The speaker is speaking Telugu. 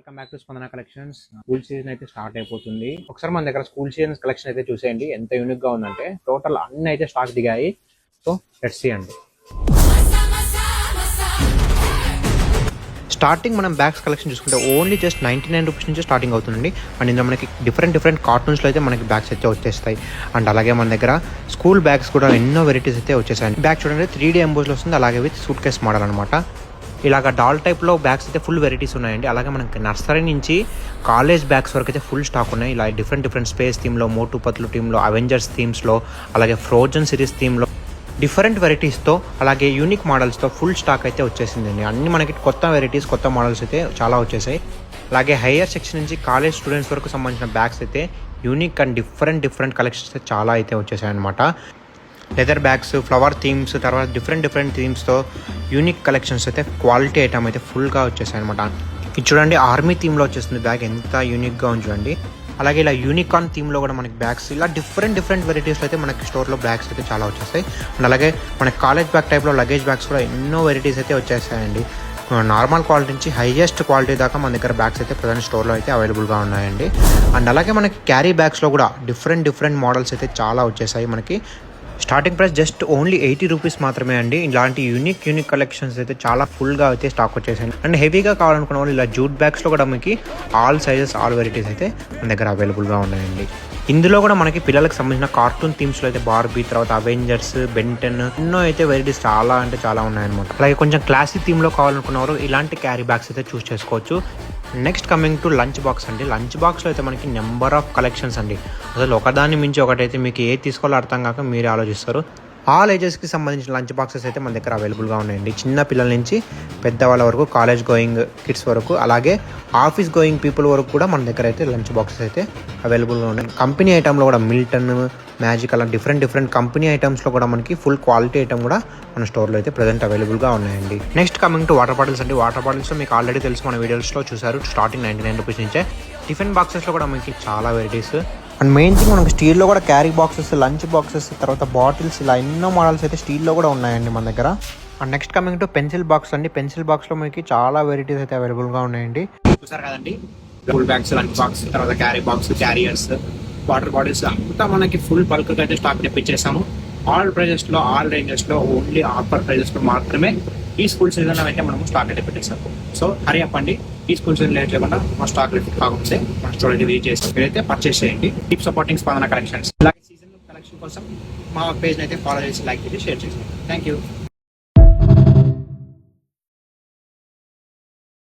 వెల్కమ్ బ్యాక్ టు స్పందన కలెక్షన్స్. స్కూల్ సీజన్ అయితే స్టార్ట్ అయిపోతుంది. ఒకసారి మన దగ్గర స్కూల్ సీజన్ కలెక్షన్ అయితే చూసేయండి. ఎంత యూనిక్ గా ఉందంటే టోటల్ అన్ని అయితే స్టాక్ దిగాయి. సో లెట్స్ సీ అండి. స్టార్టింగ్ మనం బ్యాగ్స్ కలెక్షన్ చూసుకుంటే ఓన్లీ జస్ట్ 99 రూపీస్ నుంచి స్టార్టింగ్ అవుతుందండి. అండ్ ఇందులో మనకి డిఫరెంట్ కార్టూన్స్లో అయితే మనకి బ్యాగ్స్ అయితే వచ్చేస్తాయి. అండ్ అలాగే మన దగ్గర స్కూల్ బ్యాగ్స్ కూడా ఎన్నో వెరైటీస్ అయితే వచ్చేసాయి. బ్యాగ్ చూడండి 3D ఎంబోస్లో వస్తుంది, అలాగే విత్ సూట్ కేస్ మోడల్ అనమాట. ఇలాగ డాల్ టైప్లో బ్యాగ్స్ అయితే ఫుల్ వెరైటీస్ ఉన్నాయండి. అలాగే మనకి నర్సరీ నుంచి కాలేజ్ బ్యాగ్స్ వరకు అయితే ఫుల్ స్టాక్ ఉన్నాయి. ఇలా డిఫరెంట్ స్పేస్ థీమ్లో, మోటు పత్లు టీంలో, అవెంజర్స్ థీమ్స్లో, అలాగే ఫ్రోజన్ సిరీస్ థీమ్లో డిఫరెంట్ వెరైటీస్తో అలాగే యూనిక్ మోడల్స్తో ఫుల్ స్టాక్ అయితే వచ్చేసిందండి. అన్ని మనకి కొత్త వెరైటీస్, కొత్త మోడల్స్ అయితే చాలా వచ్చేసాయి. అలాగే హైయర్ సెక్షన్ నుంచి కాలేజ్ స్టూడెంట్స్ వరకు సంబంధించిన బ్యాగ్స్ అయితే యూనిక్ అండ్ డిఫరెంట్ కలెక్షన్స్ అయితే చాలా అయితే వచ్చేసాయి అనమాట. లెదర్ బ్యాగ్స్, ఫ్లవర్ థీమ్స్, తర్వాత డిఫరెంట్ థీమ్స్తో యూనిక్ కలెక్షన్స్ అయితే క్వాలిటీ ఐటమ్ అయితే ఫుల్గా వచ్చేసాయి అనమాట. ఇది చూడండి ఆర్మీ థీమ్లో వచ్చేస్తుంది బ్యాగ్, ఎంత యూనిక్గా ఉంది చూడండి. అలాగే ఇలా యూనికార్న్ థీమ్లో కూడా మనకి బ్యాగ్స్ ఇలా డిఫరెంట్ వెరైటీస్లో అయితే మనకి స్టోర్లో బ్యాగ్స్ అయితే చాలా వచ్చేస్తాయి. అండ్ అలాగే మనకి కాలేజ్ బ్యాగ్ టైప్లో లగేజ్ బ్యాగ్స్ కూడా ఎన్నో వెరైటీస్ అయితే వచ్చేసాయండి. నార్మల్ క్వాలిటీ నుంచి హైయెస్ట్ క్వాలిటీ దాకా మన దగ్గర బ్యాగ్స్ అయితే ప్రజెంట్ స్టోర్లో అయితే అవైలబుల్గా ఉన్నాయండి. అండ్ అలాగే మనకి క్యారీ బ్యాగ్స్లో కూడా డిఫరెంట్ మోడల్స్ అయితే చాలా వచ్చేసాయి. మనకి starting price just only 80 rupees మాత్రమే అండి. ఇలాంటి యూనిక్ కలెక్షన్స్ అయితే చాలా ఫుల్గా అయితే స్టాక్ వచ్చేసాయి. అండ్ హెవీగా కావాలనుకున్న వాళ్ళు ఇలా జూట్ బ్యాగ్స్లో కూడా మనకి ఆల్ సైజెస్, ఆల్ వెరైటీస్ అయితే మన దగ్గర అవైలబుల్గా ఉన్నాయండి. ఇందులో కూడా మనకి పిల్లలకు సంబంధించిన కార్టూన్ థీమ్స్లో అయితే బార్బీ, తర్వాత అవెంజర్స్, బెంటెన్ ఎన్నో అయితే వెరైటీస్ చాలా ఉన్నాయన్నమాట. అలాగే కొంచెం క్లాసిక్ థీమ్లో కావాలనుకున్నవారు ఇలాంటి క్యారీ బ్యాగ్స్ అయితే చూస్ చేసుకోవచ్చు. Next coming to lunch box అండి. లంచ్ బాక్స్లో అయితే మనకి నెంబర్ ఆఫ్ కలెక్షన్స్ అండి. అసలు ఒకదాన్ని మించి ఒకటైతే మీకు ఏది తీసుకోవాలో అర్థం కాక మీరే ఆలోచిస్తారు. ఆల్ ఏజెస్కి సంబంధించిన లంచ్ బాక్సెస్ అయితే మన దగ్గర అవైలబుల్గా ఉన్నాయండి. చిన్న పిల్లల నుంచి పెద్దవాళ్ళ వరకు, కాలేజ్ గోయింగ్ కిడ్స్ వరకు, అలాగే ఆఫీస్ గోయింగ్ పీపుల్ వరకు కూడా మన దగ్గర అయితే లంచ్ బాక్సెస్ అయితే అవైలబుల్గా ఉన్నాయి. కంపెనీ ఐటమ్లో కూడా మిల్టన్, మ్యాజిక్ అలా డిఫరెంట్ కంపెనీ ఐటమ్స్లో కూడా మనకి ఫుల్ క్వాలిటీ ఐటమ్ కూడా మన స్టోర్లో అయితే ప్రజెంట్ అవైలబుల్గా ఉన్నాయండి. Next coming to water bottles అండి. వాటర్ బాటిల్స్ మీకు ఆల్రెడీ తెలుసు, మన వీడియోస్లో చూసారు. స్టార్టింగ్ 99 రూపీస్ నుంచే. టిఫిన్ బాక్సెస్లో కూడా మనకి చాలా వెరైటీస్. అండ్ మెయిన్ థింగ్ మనకి స్టీల్లో కూడా క్యారీ బాక్సెస్, లంచ్ బాక్సెస్, తర్వాత బాటిల్స్ ఇలా ఎన్నో మోడల్స్ అయితే స్టీల్లో కూడా ఉన్నాయండి మన దగ్గర. And next coming to pencil box అండి. పెన్సిల్ బాక్స్లో మనకి చాలా వెరైటీస్ అయితే అవైలబుల్గా ఉన్నాయండి. చూసారు కదండి, ఫుల్ బ్యాగ్స్, లంచ్ బాక్స్, తర్వాత carry box, carriers, water bottles అంతా మనకి ఫుల్ బల్క్ అయితే స్టాక్ తెప్పించేసాము. ఆల్ ప్రైజెస్లో, ఆల్ రేంజెస్లో, ఓన్లీ ఆఫర్ ప్రైజెస్లో మాత్రమే ఈ స్కూల్ సీజన్లో అయితే మనము స్టాక్ అయితే పెట్టేసాము. సో హరి అప్ అండి, ఈ స్కూల్ సీజన్ లేట్ లేకుండా మా స్టాక్ లిఫ్ట్ కాకపోతే మన స్టోర్ అయితే విజిట్ చేసి మీరైతే పర్చేస్ చేయండి. కీప్ సపోర్టింగ్ స్పందన కలెక్షన్స్. ఇలాగే సీజన్ కలెక్షన్ కోసం మా పేజ్ని అయితే ఫాలో చేసి, లైక్ చేసి, షేర్ చేసి. Thank you.